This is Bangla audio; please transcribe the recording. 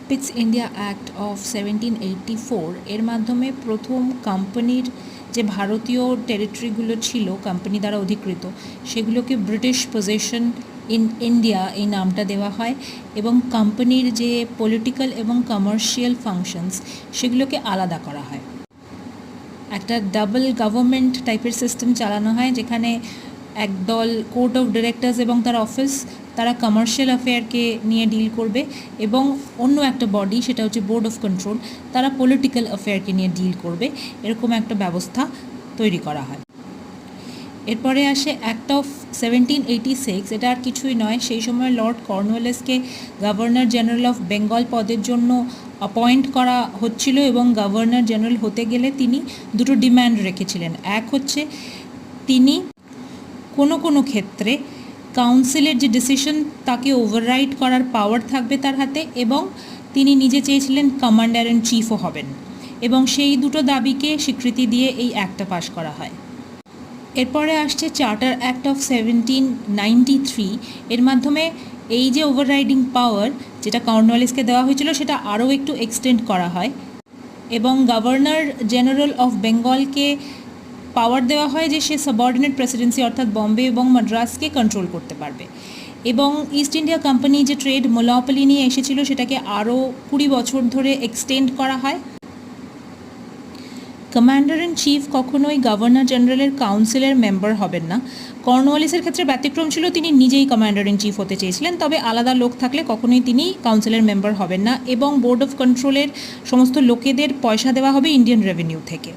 পিটস ইন্ডিয়া অ্যাক্ট অফ 1784 এর মাধ্যমে প্রথম কোম্পানির যে ভারতীয় টেরিটরিগুলো ছিল কোম্পানি দ্বারা অধিকৃত সেগুলোকে ব্রিটিশ পজেশন ইন ইন্ডিয়া এই নামটা দেওয়া হয় এবং কোম্পানির যে পলিটিক্যাল এবং কমার্শিয়াল ফাংশনস সেগুলোকে আলাদা করা হয়। একটা ডাবল গভর্নমেন্ট টাইপের সিস্টেম চালানো হয় যেখানে একদল কোর্ট অফ ডিরেক্টরস এবং তার অফিস তারা কমার্শিয়াল অ্যাফেয়ারকে নিয়ে ডিল করবে এবং অন্য একটা বডি সেটা হচ্ছে বোর্ড অফ কন্ট্রোল তারা পলিটিক্যাল অ্যাফেয়ারকে নিয়ে ডিল করবে, এরকম একটা ব্যবস্থা তৈরি করা হয়। এরপরে আসে অ্যাক্ট অফ 1786, এটা আর কিছুই নয়, সেই সময় লর্ড কর্নওয়ালিসকে গভর্নর জেনারেল অফ বেঙ্গল পদের জন্য অ্যাপয়েন্ট করা হচ্ছিল এবং গভর্নর জেনারেল হতে গেলে তিনি দুটো ডিম্যান্ড রেখেছিলেন। এক হচ্ছে তিনি কোনো ক্ষেত্রে কাউন্সিলের যে ডিসিশন তাকে ওভাররাইড করার পাওয়ার থাকবে তার হাতে এবং তিনি নিজে চেয়েছিলেন কমান্ডার ইন চিফও হবেন এবং সেই দুটো দাবিকে স্বীকৃতি দিয়ে এই অ্যাক্টটা পাশ করা হয়। এরপরে আসছে চার্টার অ্যাক্ট অফ 1793, এর মাধ্যমে এই যে ওভাররাইডিং পাওয়ার যেটা কর্নওয়ালিসকে দেওয়া হয়েছিল সেটা আরও একটু এক্সটেন্ড করা হয় এবং গভর্নর জেনারেল অফ বেঙ্গলকে পাওয়ার দেওয়া হয় যে সে সাবঅর্ডিনেট প্রেসিডেন্সি অর্থাৎ বম্বে এবং মাদ্রাসকে কন্ট্রোল করতে পারবে এবং ইস্ট ইন্ডিয়া কোম্পানি যে ট্রেড মোনোপলি নিয়ে এসেছিল সেটাকে আরও 20 বছর ধরে এক্সটেন্ড করা হয়। কমান্ডার ইন চিফ কখনোই গভর্নর জেনারেলের কাউন্সিলের মেম্বার হবেন না। কর্নওয়ালিসের ক্ষেত্রে ব্যতিক্রম ছিল, তিনি নিজেই কমান্ডার ইন চিফ হতে চেয়েছিলেন, তবে আলাদা লোক থাকলে কখনোই তিনি কাউন্সিলের মেম্বার হবেন না এবং বোর্ড অফ কন্ট্রোলের সমস্ত লোকেদের পয়সা দেওয়া হবে ইন্ডিয়ান রেভিনিউ থেকে।